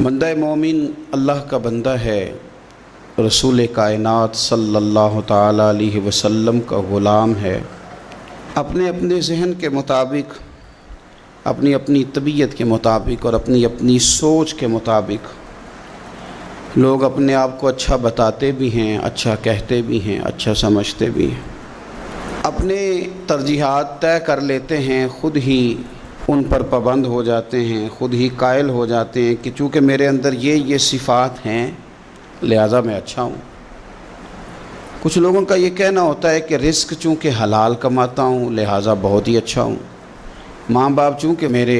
بندہ مومن اللہ کا بندہ ہے، رسول کائنات صلی اللہ تعالیٰ علیہ وسلم کا غلام ہے۔ اپنے اپنے ذہن کے مطابق، اپنی اپنی طبیعت کے مطابق اور اپنی اپنی سوچ کے مطابق لوگ اپنے آپ کو اچھا بتاتے بھی ہیں، اچھا کہتے بھی ہیں، اچھا سمجھتے بھی ہیں، اپنے ترجیحات طے کر لیتے ہیں، خود ہی ان پر پابند ہو جاتے ہیں، خود ہی قائل ہو جاتے ہیں کہ چونکہ میرے اندر یہ صفات ہیں لہٰذا میں اچھا ہوں۔ کچھ لوگوں کا یہ کہنا ہوتا ہے کہ رزق چونکہ حلال کماتا ہوں لہٰذا بہت ہی اچھا ہوں، ماں باپ چونکہ میرے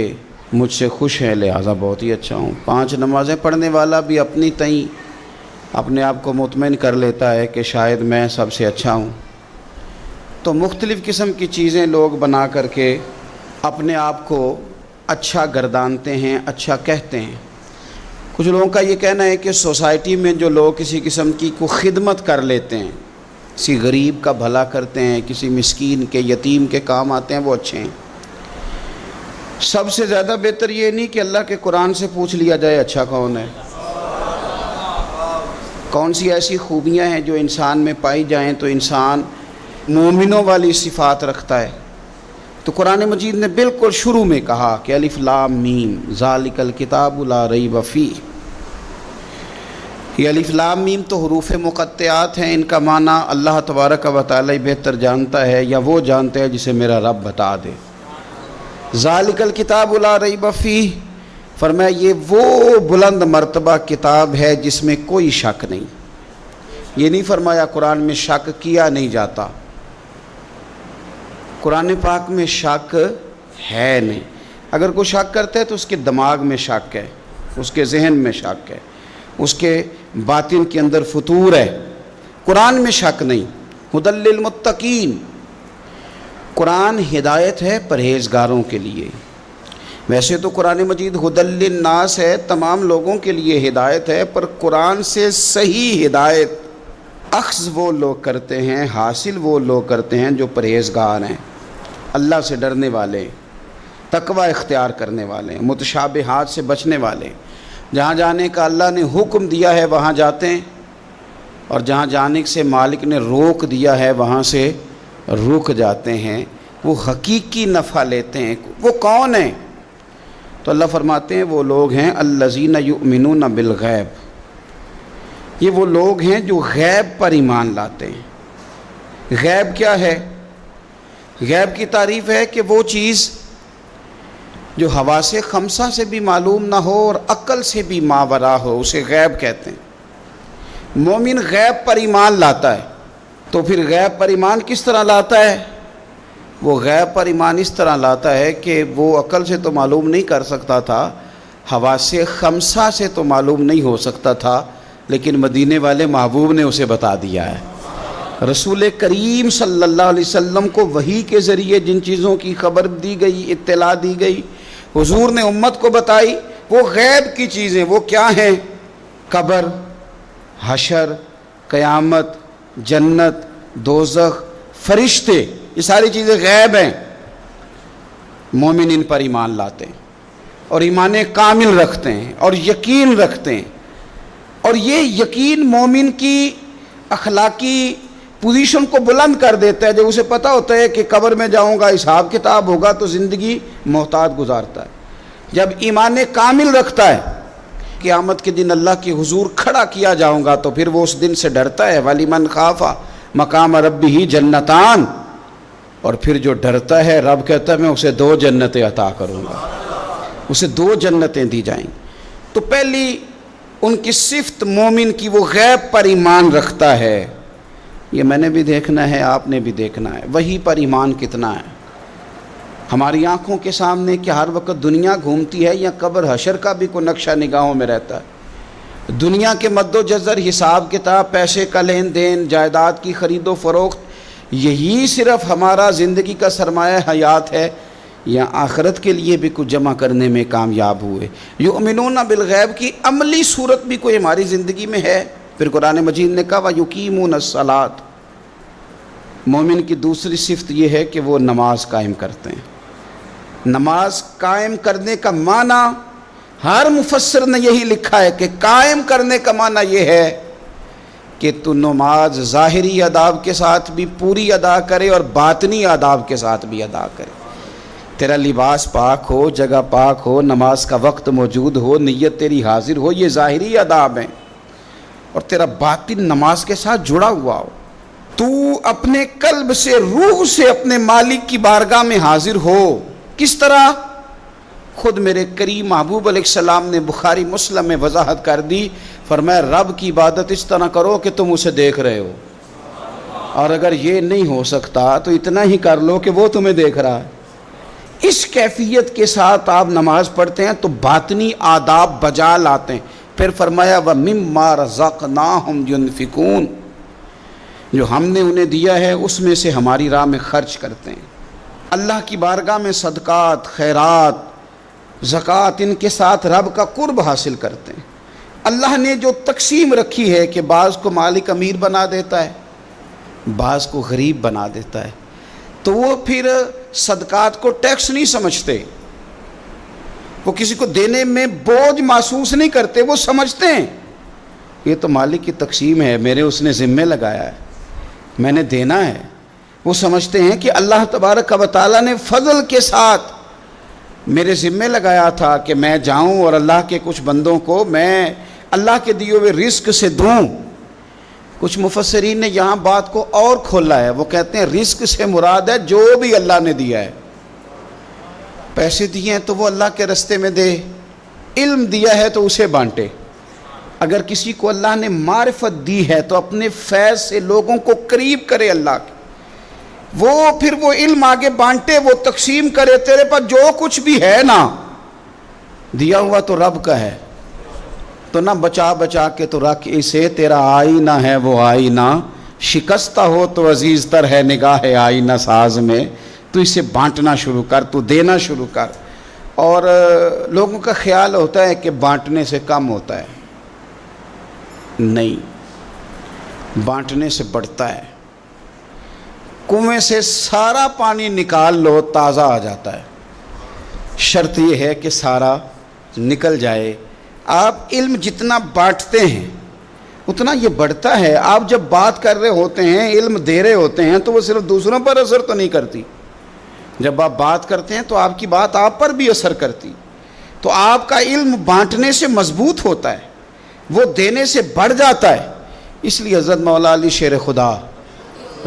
مجھ سے خوش ہیں لہٰذا بہت ہی اچھا ہوں۔ 5 نمازیں پڑھنے والا بھی اپنی تئیں اپنے آپ کو مطمئن کر لیتا ہے کہ شاید میں سب سے اچھا ہوں۔ تو مختلف قسم کی چیزیں لوگ بنا کر کے اپنے آپ کو اچھا گردانتے ہیں، اچھا کہتے ہیں۔ کچھ لوگوں کا یہ کہنا ہے کہ سوسائٹی میں جو لوگ کسی قسم کی کو خدمت کر لیتے ہیں، کسی غریب کا بھلا کرتے ہیں، کسی مسکین کے یتیم کے کام آتے ہیں، وہ اچھے ہیں۔ سب سے زیادہ بہتر یہ نہیں کہ اللہ کے قرآن سے پوچھ لیا جائے اچھا کون ہے، کون سی ایسی خوبیاں ہیں جو انسان میں پائی جائیں تو انسان مومنوں والی صفات رکھتا ہے۔ تو قرآن مجید نے بالکل شروع میں کہا کہ الف لام میم ذالک الکتاب لا ریب فیہ۔ یہ الف لام میم تو حروف مقطعات ہیں، ان کا معنی اللہ تبارک و تعالی بہتر جانتا ہے، یا وہ جانتا ہے جسے میرا رب بتا دے۔ ذالک الکتاب لا ریب فیہ فرمایا یہ وہ بلند مرتبہ کتاب ہے جس میں کوئی شک نہیں۔ یہ نہیں فرمایا قرآن میں شک کیا نہیں جاتا، قرآن پاک میں شک ہے نہیں۔ اگر کوئی شک کرتا ہے تو اس کے دماغ میں شک ہے، اس کے ذہن میں شک ہے، اس کے باطن کے اندر فطور ہے۔ قرآن میں شک نہیں۔ ھدی للمتقین، قرآن ہدایت ہے پرہیزگاروں کے لیے۔ ویسے تو قرآن مجید ھدی للناس ہے، تمام لوگوں کے لیے ہدایت ہے، پر قرآن سے صحیح ہدایت اخذ وہ لوگ کرتے ہیں، حاصل وہ لوگ کرتے ہیں جو پرہیزگار ہیں، اللہ سے ڈرنے والے، تقوی اختیار کرنے والے، متشابہات سے بچنے والے۔ جہاں جانے کا اللہ نے حکم دیا ہے وہاں جاتے ہیں، اور جہاں جانے سے مالک نے روک دیا ہے وہاں سے رک جاتے ہیں۔ وہ حقیقی نفع لیتے ہیں۔ وہ کون ہیں؟ تو اللہ فرماتے ہیں وہ لوگ ہیں الذین یؤمنون بالغیب، یہ وہ لوگ ہیں جو غیب پر ایمان لاتے ہیں۔ غیب کیا ہے؟ غیب کی تعریف ہے کہ وہ چیز جو حواس خمسہ سے بھی معلوم نہ ہو اور عقل سے بھی ماورا ہو، اسے غیب کہتے ہیں۔ مومن غیب پر ایمان لاتا ہے۔ تو پھر غیب پر ایمان کس طرح لاتا ہے؟ وہ غیب پر ایمان اس طرح لاتا ہے کہ وہ عقل سے تو معلوم نہیں کر سکتا تھا، حواس خمسہ سے تو معلوم نہیں ہو سکتا تھا، لیکن مدینے والے محبوب نے اسے بتا دیا ہے۔ رسول کریم صلی اللہ علیہ وسلم کو وحی کے ذریعے جن چیزوں کی خبر دی گئی، اطلاع دی گئی، حضور نے امت کو بتائی، وہ غیب کی چیزیں۔ وہ کیا ہیں؟ قبر، حشر، قیامت، جنت، دوزخ، فرشتے، یہ ساری چیزیں غیب ہیں۔ مومن ان پر ایمان لاتے ہیں اور ایمان کامل رکھتے ہیں اور یقین رکھتے ہیں، اور یہ یقین مومن کی اخلاقی پوزیشن کو بلند کر دیتا ہے۔ جب اسے پتہ ہوتا ہے کہ قبر میں جاؤں گا، حساب کتاب ہوگا، تو زندگی محتاط گزارتا ہے۔ جب ایمان کامل رکھتا ہے، قیامت کے دن اللہ کے حضور کھڑا کیا جاؤں گا، تو پھر وہ اس دن سے ڈرتا ہے۔ وَلِمَنْ خَافَ مَقَامَ رَبِّهِ جَنَّتَانِ، اور پھر جو ڈرتا ہے رب کہتا ہے میں اسے 2 جنتیں عطا کروں گا، اسے 2 جنتیں دی جائیں۔ تو پہلی ان کی صفت مومن کی، وہ غیب پر ایمان رکھتا ہے۔ یہ میں نے بھی دیکھنا ہے، آپ نے بھی دیکھنا ہے، وہی پر ایمان کتنا ہے۔ ہماری آنکھوں کے سامنے کہ ہر وقت دنیا گھومتی ہے، یا قبر حشر کا بھی کوئی نقشہ نگاہوں میں رہتا ہے؟ دنیا کے مد و جزر، حساب کتاب، پیسے کا لین دین، جائیداد کی خرید و فروخت، یہی صرف ہمارا زندگی کا سرمایہ حیات ہے، یا آخرت کے لیے بھی کچھ جمع کرنے میں کامیاب ہوئے؟ یؤمنون بالغیب کی عملی صورت بھی کوئی ہماری زندگی میں ہے؟ پھر قرآن مجید نے کہا وَيُقِيمُونَ الصَّلَاةَ، مومن کی دوسری صفت یہ ہے کہ وہ نماز قائم کرتے ہیں۔ نماز قائم کرنے کا معنی ہر مفسر نے یہی لکھا ہے کہ قائم کرنے کا معنی یہ ہے کہ تو نماز ظاہری آداب کے ساتھ بھی پوری ادا کرے اور باطنی آداب کے ساتھ بھی ادا کرے. تیرا لباس پاک ہو، جگہ پاک ہو، نماز کا وقت موجود ہو، نیت تیری حاضر ہو، یہ ظاہری آداب ہیں، اور تیرا باطن نماز کے ساتھ جڑا ہوا ہو. تو اپنے قلب سے، روح سے اپنے مالک کی بارگاہ میں حاضر ہو. کس طرح؟ خود میرے کریم محبوب علیہ السلام نے بخاری مسلم میں وضاحت کر دی. فرمایا رب کی عبادت اس طرح کرو کہ تم اسے دیکھ رہے ہو، اور اگر یہ نہیں ہو سکتا تو اتنا ہی کر لو کہ وہ تمہیں دیکھ رہا ہے. اس کیفیت کے ساتھ آپ نماز پڑھتے ہیں تو باطنی آداب بجا لاتے ہیں. پھر فرمایا وَمِمَّا رَزَقْنَاهُمْ يُنْفِقُونَ، جو ہم نے انہیں دیا ہے اس میں سے ہماری راہ میں خرچ کرتے ہیں. اللہ کی بارگاہ میں صدقات، خیرات، زکوٰۃ، ان کے ساتھ رب کا قرب حاصل کرتے ہیں. اللہ نے جو تقسیم رکھی ہے کہ بعض کو مالک امیر بنا دیتا ہے، بعض کو غریب بنا دیتا ہے، تو وہ پھر صدقات کو ٹیکس نہیں سمجھتے، وہ کسی کو دینے میں بوجھ محسوس نہیں کرتے. وہ سمجھتے ہیں یہ تو مالک کی تقسیم ہے، میرے اس نے ذمہ لگایا ہے، میں نے دینا ہے. وہ سمجھتے ہیں کہ اللہ تبارک و تعالیٰ نے فضل کے ساتھ میرے ذمہ لگایا تھا کہ میں جاؤں اور اللہ کے کچھ بندوں کو میں اللہ کے دیے ہوئے رزق سے دوں. کچھ مفسرین نے یہاں بات کو اور کھولا ہے. وہ کہتے ہیں رزق سے مراد ہے جو بھی اللہ نے دیا ہے. پیسے دیے ہیں تو وہ اللہ کے رستے میں دے، علم دیا ہے تو اسے بانٹے. اگر کسی کو اللہ نے معرفت دی ہے تو اپنے فیض سے لوگوں کو قریب کرے اللہ کے، وہ پھر وہ علم آگے بانٹے، وہ تقسیم کرے. تیرے پاس جو کچھ بھی ہے نا دیا ہوا تو رب کا ہے، تو نہ بچا بچا کے تو رکھ اسے. تیرا آئینہ ہے وہ آئینہ، شکستہ ہو تو عزیز تر ہے نگاہ آئینہ ساز میں. تو اسے بانٹنا شروع کر، تو دینا شروع کر. اور لوگوں کا خیال ہوتا ہے کہ بانٹنے سے کم ہوتا ہے، نہیں، بانٹنے سے بڑھتا ہے. کنویں سے سارا پانی نکال لو تازہ آ جاتا ہے، شرط یہ ہے کہ سارا نکل جائے. آپ علم جتنا بانٹتے ہیں اتنا یہ بڑھتا ہے. آپ جب بات کر رہے ہوتے ہیں، علم دے رہے ہوتے ہیں، تو وہ صرف دوسروں پر اثر تو نہیں کرتی. جب آپ بات کرتے ہیں تو آپ کی بات آپ پر بھی اثر کرتی. تو آپ کا علم بانٹنے سے مضبوط ہوتا ہے، وہ دینے سے بڑھ جاتا ہے. اس لیے حضرت مولا علی شیر خدا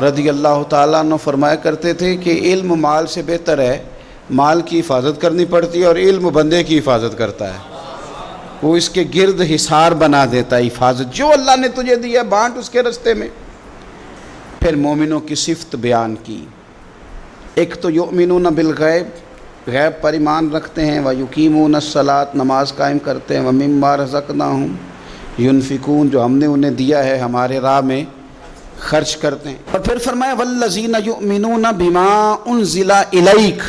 رضی اللہ تعالیٰ عنہ فرمایا کرتے تھے کہ علم مال سے بہتر ہے. مال کی حفاظت کرنی پڑتی ہے اور علم بندے کی حفاظت کرتا ہے. وہ اس کے گرد حصار بنا دیتا ہے. حفاظت جو اللہ نے تجھے دیا بانٹ اس کے رستے میں. پھر مومنوں کی صفت بیان کی. ایک تو یؤمنون بالغیب، غیب پر ایمان رکھتے ہیں، ویقیمون الصلاۃ، نماز قائم کرتے ہیں، ومما رزقناہم ینفقون، جو ہم نے انہیں دیا ہے ہمارے راہ میں خرچ کرتے ہیں. اور پھر فرمایا والذین یؤمنون بما انزل الیک،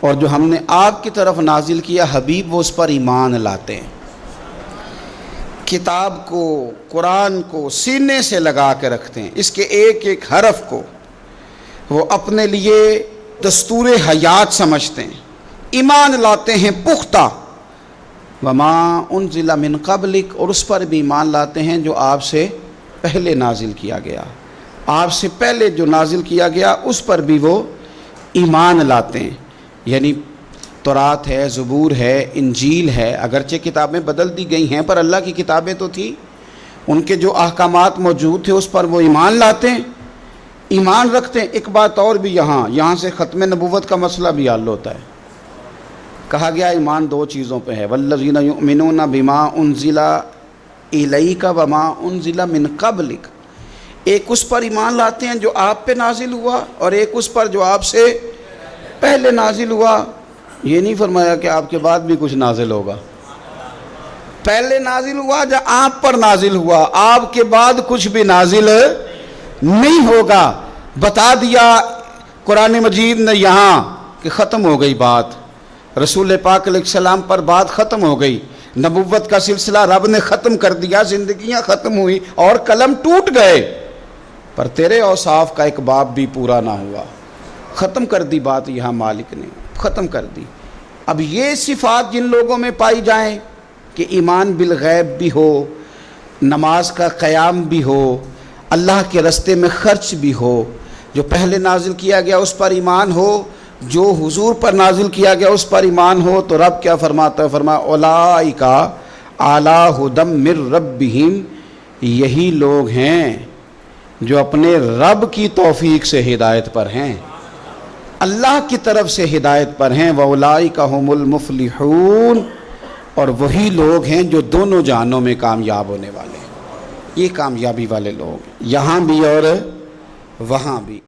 اور جو ہم نے آپ کی طرف نازل کیا حبیب وہ اس پر ایمان لاتے ہیں. کتاب کو، قرآن کو سینے سے لگا کے رکھتے ہیں، اس کے ایک ایک حرف کو وہ اپنے لیے دستور حیات سمجھتے ہیں، ایمان لاتے ہیں پختہ. وما انزل من قبلک، اور اس پر بھی ایمان لاتے ہیں جو آپ سے پہلے نازل کیا گیا. آپ سے پہلے جو نازل کیا گیا اس پر بھی وہ ایمان لاتے ہیں. یعنی تورات ہے، زبور ہے، انجیل ہے، اگرچہ کتابیں بدل دی گئی ہیں پر اللہ کی کتابیں تو تھیں، ان کے جو احکامات موجود تھے اس پر وہ ایمان لاتے ہیں، ایمان رکھتے ہیں. ایک بات اور بھی یہاں سے ختم نبوت کا مسئلہ بھی حل ہوتا ہے. کہا گیا ایمان دو چیزوں پہ ہے، والذین یؤمنون بما انزل الیک وما انزل من قبلک. ایک اس پر ایمان لاتے ہیں جو آپ پہ نازل ہوا، اور ایک اس پر جو آپ سے پہلے نازل ہوا. یہ نہیں فرمایا کہ آپ کے بعد بھی کچھ نازل ہوگا. پہلے نازل ہوا جو آپ پر نازل ہوا، آپ کے بعد کچھ بھی نازل نہیں ہوگا. بتا دیا قرآن مجید نے یہاں کہ ختم ہو گئی بات، رسول پاک علیہ السلام پر بات ختم ہو گئی. نبوت کا سلسلہ رب نے ختم کر دیا، زندگیاں ختم ہوئی اور قلم ٹوٹ گئے، پر تیرے اوصاف کا ایک باب بھی پورا نہ ہوا. ختم کر دی بات، یہاں مالک نے ختم کر دی. اب یہ صفات جن لوگوں میں پائی جائیں کہ ایمان بالغیب بھی ہو، نماز کا قیام بھی ہو، اللہ کے راستے میں خرچ بھی ہو، جو پہلے نازل کیا گیا اس پر ایمان ہو، جو حضور پر نازل کیا گیا اس پر ایمان ہو، تو رب کیا فرماتا ہے؟ فرمایا اولئک علی ھدی من ربہم، یہی لوگ ہیں جو اپنے رب کی توفیق سے ہدایت پر ہیں، اللہ کی طرف سے ہدایت پر ہیں۔ وَأُولَئِكَ هُمُ الْمُفْلِحُونَ، اور وہی لوگ ہیں جو دونوں جہانوں میں کامیاب ہونے والے ہیں۔ یہ کامیابی والے لوگ یہاں بھی اور وہاں بھی۔